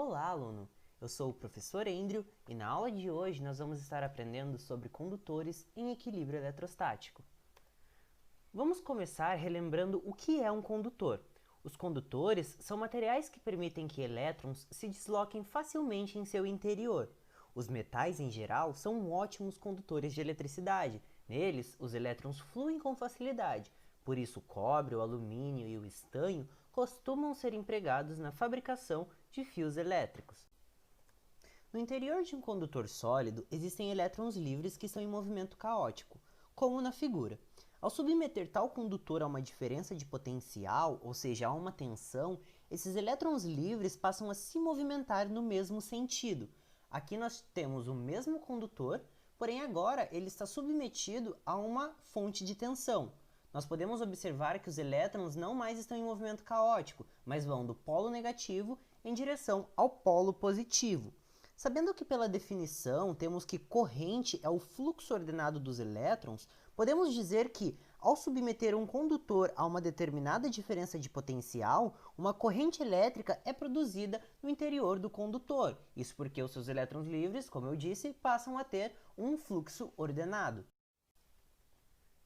Olá, aluno! Eu sou o professor Andrew e na aula de hoje nós vamos estar aprendendo sobre condutores em equilíbrio eletrostático. Vamos começar relembrando o que é um condutor. Os condutores são materiais que permitem que elétrons se desloquem facilmente em seu interior. Os metais, em geral, são ótimos condutores de eletricidade. Neles, os elétrons fluem com facilidade. Por isso, o cobre, o alumínio e o estanho costumam ser empregados na fabricação de fios elétricos. No interior de um condutor sólido, existem elétrons livres que estão em movimento caótico, como na figura. Ao submeter tal condutor a uma diferença de potencial, ou seja, a uma tensão, esses elétrons livres passam a se movimentar no mesmo sentido. Aqui nós temos o mesmo condutor, porém agora ele está submetido a uma fonte de tensão. Nós podemos observar que os elétrons não mais estão em movimento caótico, mas vão do polo negativo em direção ao polo positivo. Sabendo que pela definição temos que corrente é o fluxo ordenado dos elétrons, podemos dizer que, ao submeter um condutor a uma determinada diferença de potencial, uma corrente elétrica é produzida no interior do condutor. Isso porque os seus elétrons livres, como eu disse, passam a ter um fluxo ordenado.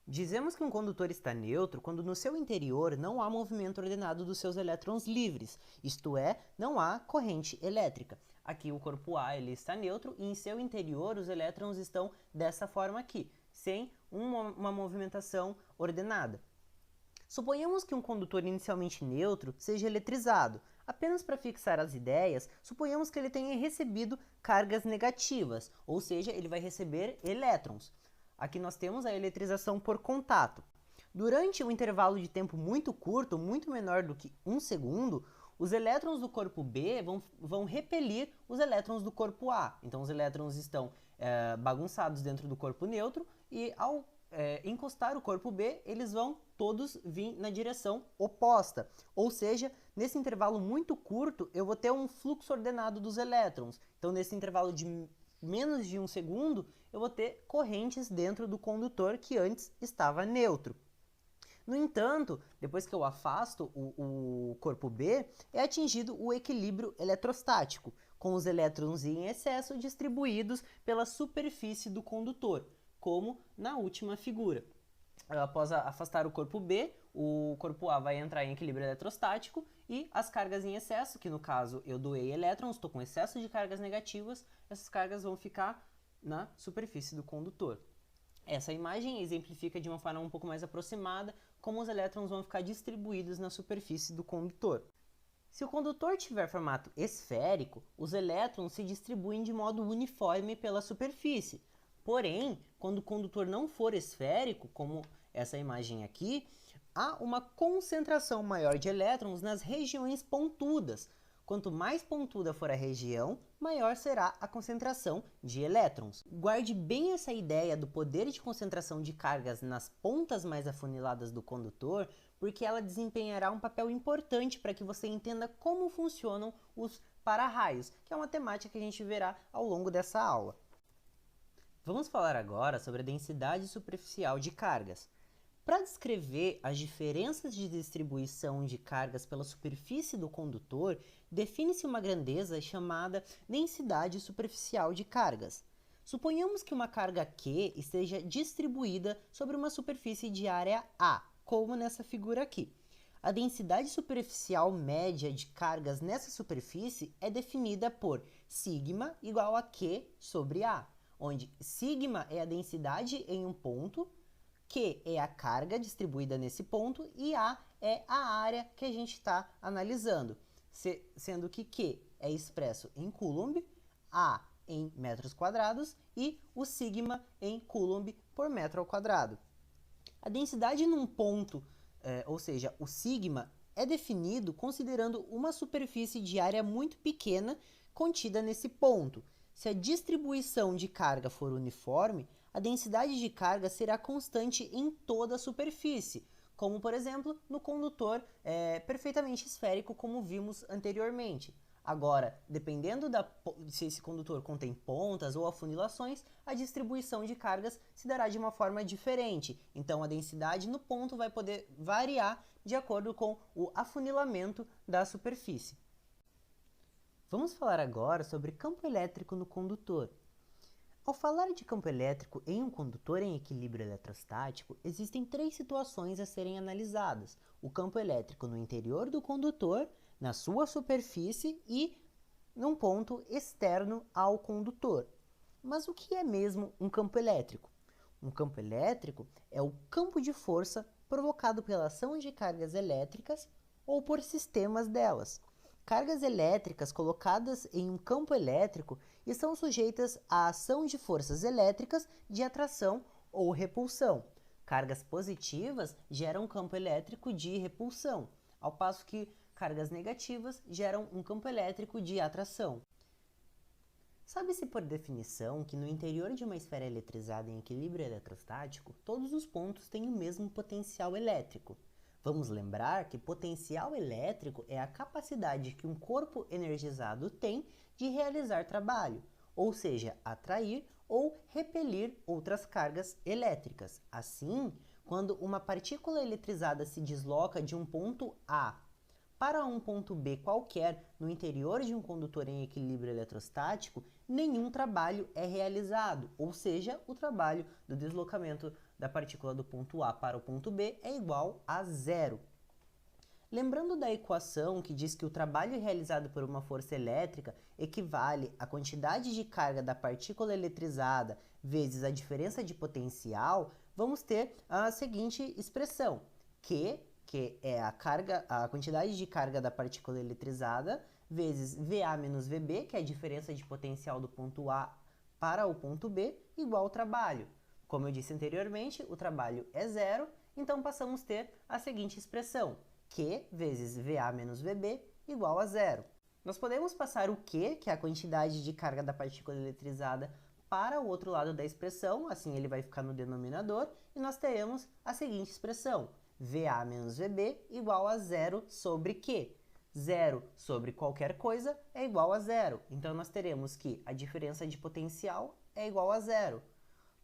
Dizemos que um condutor está neutro quando no seu interior não há movimento ordenado dos seus elétrons livres, isto é, não há corrente elétrica. Aqui o corpo A ele está neutro e em seu interior os elétrons estão dessa forma aqui, sem uma movimentação ordenada. Suponhamos que um condutor inicialmente neutro seja eletrizado. Apenas para fixar as ideias, suponhamos que ele tenha recebido cargas negativas, ou seja, ele vai receber elétrons. Aqui nós temos a eletrização por contato. Durante um intervalo de tempo muito curto, muito menor do que 1 segundo, os elétrons do corpo B vão repelir os elétrons do corpo A. Então os elétrons estão bagunçados dentro do corpo neutro e ao encostar o corpo B, eles vão todos vir na direção oposta. Ou seja, nesse intervalo muito curto, eu vou ter um fluxo ordenado dos elétrons. Então nesse intervalo de menos de 1 segundo, eu vou ter correntes dentro do condutor que antes estava neutro. No entanto, depois que eu afasto o corpo B, é atingido o equilíbrio eletrostático, com os elétrons em excesso distribuídos pela superfície do condutor, como na última figura. Após afastar o corpo B, o corpo A vai entrar em equilíbrio eletrostático e as cargas em excesso, que no caso eu doei elétrons, estou com excesso de cargas negativas, essas cargas vão ficar na superfície do condutor. Essa imagem exemplifica de uma forma um pouco mais aproximada como os elétrons vão ficar distribuídos na superfície do condutor. Se o condutor tiver formato esférico, os elétrons se distribuem de modo uniforme pela superfície. Porém, quando o condutor não for esférico, como essa imagem aqui, há uma concentração maior de elétrons nas regiões pontudas. Quanto mais pontuda for a região, maior será a concentração de elétrons. Guarde bem essa ideia do poder de concentração de cargas nas pontas mais afuniladas do condutor, porque ela desempenhará um papel importante para que você entenda como funcionam os para-raios, que é uma temática que a gente verá ao longo dessa aula. Vamos falar agora sobre a densidade superficial de cargas. Para descrever as diferenças de distribuição de cargas pela superfície do condutor, define-se uma grandeza chamada densidade superficial de cargas. Suponhamos que uma carga Q esteja distribuída sobre uma superfície de área A, como nessa figura aqui. A densidade superficial média de cargas nessa superfície é definida por sigma igual a Q sobre A, onde sigma é a densidade em um ponto, Q é a carga distribuída nesse ponto e A é a área que a gente está analisando, sendo que Q é expresso em Coulomb, A em metros quadrados e o sigma em Coulomb por metro ao quadrado. A densidade num ponto, ou seja, o sigma, é definido considerando uma superfície de área muito pequena contida nesse ponto. Se a distribuição de carga for uniforme, a densidade de carga será constante em toda a superfície, como por exemplo no condutor perfeitamente esférico, como vimos anteriormente. Agora, dependendo se esse condutor contém pontas ou afunilações, a distribuição de cargas se dará de uma forma diferente. Então a densidade no ponto vai poder variar de acordo com o afunilamento da superfície. Vamos falar agora sobre campo elétrico no condutor. Ao falar de campo elétrico em um condutor em equilíbrio eletrostático, existem três situações a serem analisadas: o campo elétrico no interior do condutor, na sua superfície e num ponto externo ao condutor. Mas o que é mesmo um campo elétrico? Um campo elétrico é o campo de força provocado pela ação de cargas elétricas ou por sistemas delas. Cargas elétricas colocadas em um campo elétrico estão sujeitas à ação de forças elétricas de atração ou repulsão. Cargas positivas geram um campo elétrico de repulsão, ao passo que cargas negativas geram um campo elétrico de atração. Sabe-se por definição que no interior de uma esfera eletrizada em equilíbrio eletrostático, todos os pontos têm o mesmo potencial elétrico. Vamos lembrar que potencial elétrico é a capacidade que um corpo energizado tem de realizar trabalho, ou seja, atrair ou repelir outras cargas elétricas. Assim, quando uma partícula eletrizada se desloca de um ponto A para um ponto B qualquer no interior de um condutor em equilíbrio eletrostático, nenhum trabalho é realizado, ou seja, o trabalho do deslocamento da partícula do ponto A para o ponto B é igual a zero. Lembrando da equação que diz que o trabalho realizado por uma força elétrica equivale à quantidade de carga da partícula eletrizada vezes a diferença de potencial, vamos ter a seguinte expressão, que é a quantidade de carga da partícula eletrizada, vezes VA menos VB, que é a diferença de potencial do ponto A para o ponto B, igual ao trabalho. Como eu disse anteriormente, o trabalho é zero, então passamos a ter a seguinte expressão, Q vezes VA menos VB igual a zero. Nós podemos passar o Q, que é a quantidade de carga da partícula eletrizada, para o outro lado da expressão, assim ele vai ficar no denominador, e nós teremos a seguinte expressão, VA menos VB igual a zero sobre Q. Zero sobre qualquer coisa é igual a zero. Então, nós teremos que a diferença de potencial é igual a zero.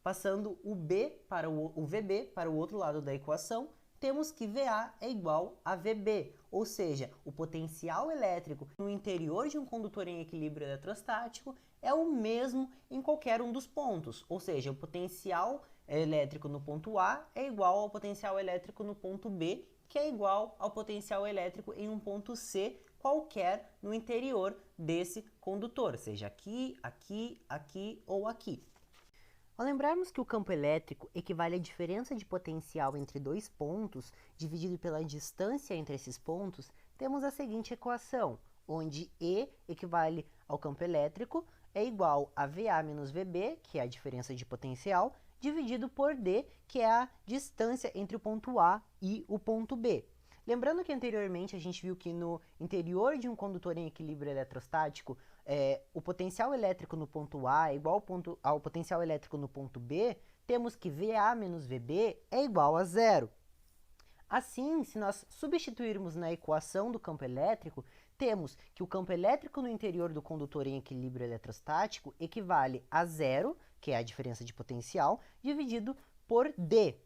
Passando o VB para o outro lado da equação, temos que VA é igual a VB, ou seja, o potencial elétrico no interior de um condutor em equilíbrio eletrostático é o mesmo em qualquer um dos pontos, ou seja, o potencial elétrico no ponto A é igual ao potencial elétrico no ponto B, que é igual ao potencial elétrico em um ponto C qualquer no interior desse condutor, seja aqui, aqui, aqui ou aqui. Ao lembrarmos que o campo elétrico equivale à diferença de potencial entre dois pontos, dividido pela distância entre esses pontos, temos a seguinte equação, onde E equivale ao campo elétrico, é igual a VA menos VB, que é a diferença de potencial, dividido por D, que é a distância entre o ponto A e o ponto B. Lembrando que anteriormente a gente viu que no interior de um condutor em equilíbrio eletrostático, o potencial elétrico no ponto A é igual ao potencial elétrico no ponto B, temos que VA menos VB é igual a zero. Assim, se nós substituirmos na equação do campo elétrico, temos que o campo elétrico no interior do condutor em equilíbrio eletrostático equivale a zero, que é a diferença de potencial, dividido por D.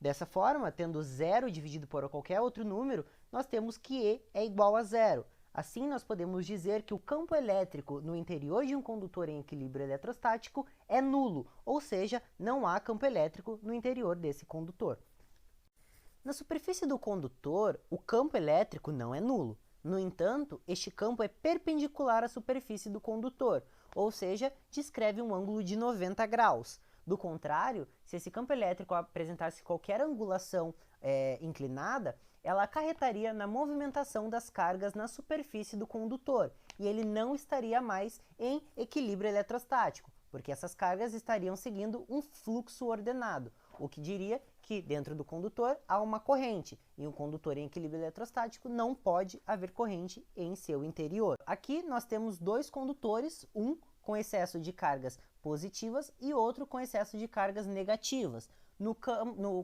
Dessa forma, tendo zero dividido por qualquer outro número, nós temos que E é igual a zero. Assim, nós podemos dizer que o campo elétrico no interior de um condutor em equilíbrio eletrostático é nulo, ou seja, não há campo elétrico no interior desse condutor. Na superfície do condutor, o campo elétrico não é nulo. No entanto, este campo é perpendicular à superfície do condutor, ou seja, descreve um ângulo de 90 graus. Do contrário, se esse campo elétrico apresentasse qualquer angulação inclinada, ela acarretaria na movimentação das cargas na superfície do condutor, e ele não estaria mais em equilíbrio eletrostático, porque essas cargas estariam seguindo um fluxo ordenado, o que diria que dentro do condutor há uma corrente, e um condutor em equilíbrio eletrostático não pode haver corrente em seu interior. Aqui nós temos dois condutores, um com excesso de cargas positivas e outro com excesso de cargas negativas. No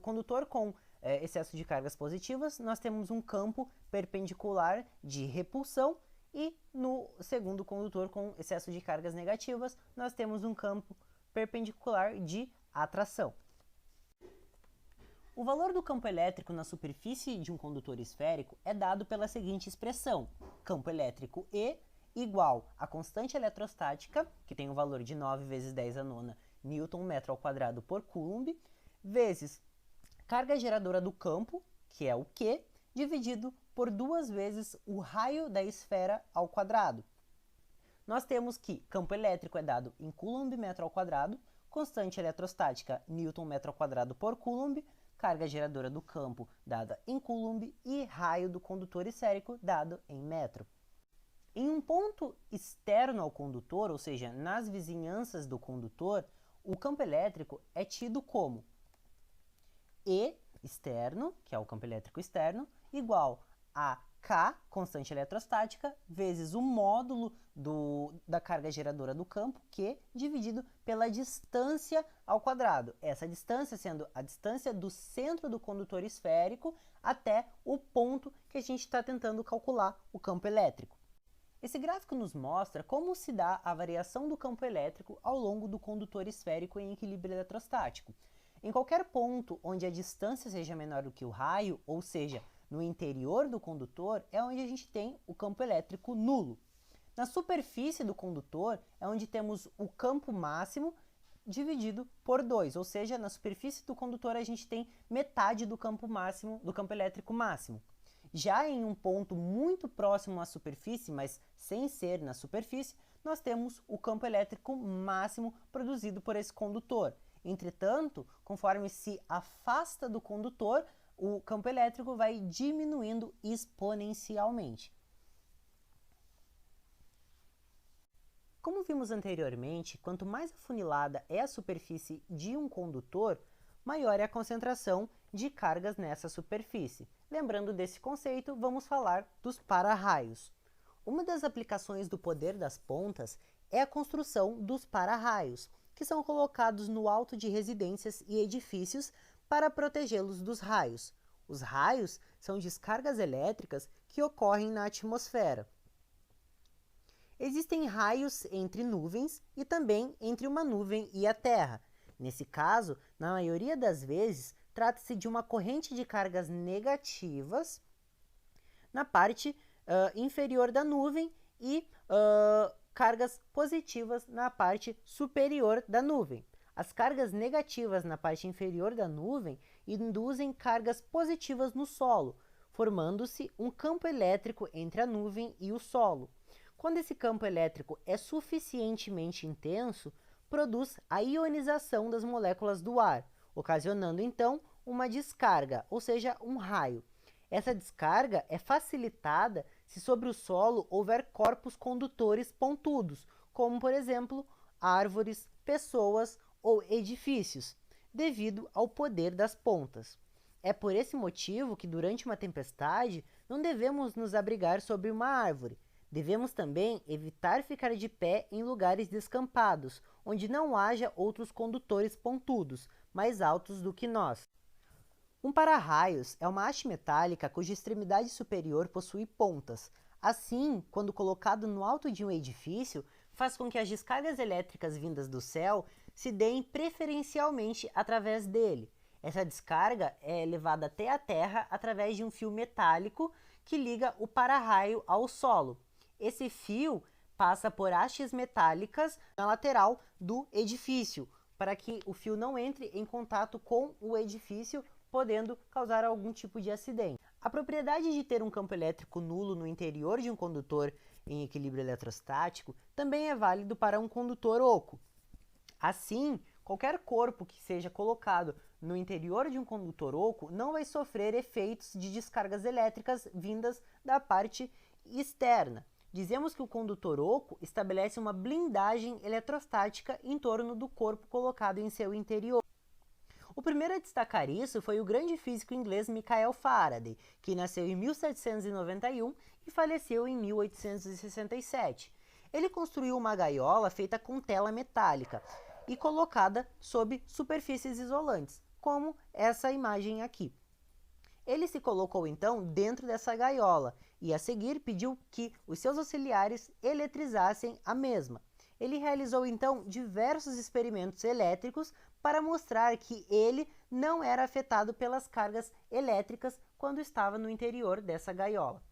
condutor com excesso de cargas positivas, nós temos um campo perpendicular de repulsão, e no segundo condutor com excesso de cargas negativas, nós temos um campo perpendicular de atração. O valor do campo elétrico na superfície de um condutor esférico é dado pela seguinte expressão: campo elétrico E igual a constante eletrostática, que tem o valor de 9 vezes 10 a nona Newton metro ao quadrado por Coulomb, vezes carga geradora do campo, que é o Q, dividido por 2 vezes o raio da esfera ao quadrado. Nós temos que campo elétrico é dado em Coulomb metro ao quadrado, constante eletrostática Newton metro ao quadrado por Coulomb, carga geradora do campo dada em Coulomb e raio do condutor esférico dado em metro. Em um ponto externo ao condutor, ou seja, nas vizinhanças do condutor, o campo elétrico é tido como E externo, que é o campo elétrico externo, igual a K, constante eletrostática, vezes o módulo da carga geradora do campo, Q, dividido pela distância ao quadrado. Essa distância sendo a distância do centro do condutor esférico até o ponto que a gente está tentando calcular o campo elétrico. Esse gráfico nos mostra como se dá a variação do campo elétrico ao longo do condutor esférico em equilíbrio eletrostático. Em qualquer ponto onde a distância seja menor do que o raio, ou seja, no interior do condutor, é onde a gente tem o campo elétrico nulo. Na superfície do condutor é onde temos o campo máximo dividido por 2, ou seja, na superfície do condutor a gente tem metade do campo máximo, do campo elétrico máximo. Já em um ponto muito próximo à superfície, mas sem ser na superfície, nós temos o campo elétrico máximo produzido por esse condutor. Entretanto, conforme se afasta do condutor, o campo elétrico vai diminuindo exponencialmente. Como vimos anteriormente, quanto mais afunilada é a superfície de um condutor, maior é a concentração de cargas nessa superfície. Lembrando desse conceito, vamos falar dos para-raios. Uma das aplicações do poder das pontas é a construção dos para-raios, que são colocados no alto de residências e edifícios para protegê-los dos raios. Os raios são descargas elétricas que ocorrem na atmosfera. Existem raios entre nuvens e também entre uma nuvem e a Terra. Nesse caso, na maioria das vezes, trata-se de uma corrente de cargas negativas na parte inferior da nuvem e cargas positivas na parte superior da nuvem. As cargas negativas na parte inferior da nuvem induzem cargas positivas no solo, formando-se um campo elétrico entre a nuvem e o solo. Quando esse campo elétrico é suficientemente intenso, produz a ionização das moléculas do ar, ocasionando então uma descarga, ou seja, um raio. Essa descarga é facilitada se sobre o solo houver corpos condutores pontudos, como por exemplo, árvores, pessoas ou edifícios, devido ao poder das pontas. É por esse motivo que durante uma tempestade não devemos nos abrigar sob uma árvore. Devemos também evitar ficar de pé em lugares descampados, onde não haja outros condutores pontudos, mais altos do que nós. Um para-raios é uma haste metálica cuja extremidade superior possui pontas. Assim, quando colocado no alto de um edifício, faz com que as descargas elétricas vindas do céu se deem preferencialmente através dele. Essa descarga é levada até a terra através de um fio metálico que liga o para-raio ao solo. Esse fio passa por hastes metálicas na lateral do edifício, para que o fio não entre em contato com o edifício, podendo causar algum tipo de acidente. A propriedade de ter um campo elétrico nulo no interior de um condutor em equilíbrio eletrostático também é válido para um condutor oco. Assim, qualquer corpo que seja colocado no interior de um condutor oco não vai sofrer efeitos de descargas elétricas vindas da parte externa. Dizemos que o condutor oco estabelece uma blindagem eletrostática em torno do corpo colocado em seu interior. O primeiro a destacar isso foi o grande físico inglês Michael Faraday, que nasceu em 1791 e faleceu em 1867. Ele construiu uma gaiola feita com tela metálica e colocada sob superfícies isolantes, como essa imagem aqui. Ele se colocou então dentro dessa gaiola e a seguir pediu que os seus auxiliares eletrizassem a mesma. Ele realizou então diversos experimentos elétricos para mostrar que ele não era afetado pelas cargas elétricas quando estava no interior dessa gaiola.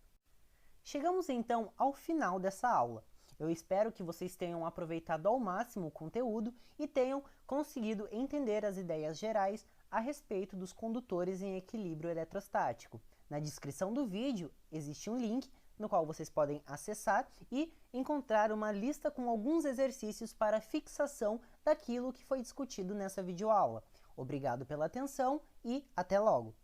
Chegamos então ao final dessa aula. Eu espero que vocês tenham aproveitado ao máximo o conteúdo e tenham conseguido entender as ideias gerais a respeito dos condutores em equilíbrio eletrostático. Na descrição do vídeo existe um link no qual vocês podem acessar e encontrar uma lista com alguns exercícios para fixação daquilo que foi discutido nessa videoaula. Obrigado pela atenção e até logo!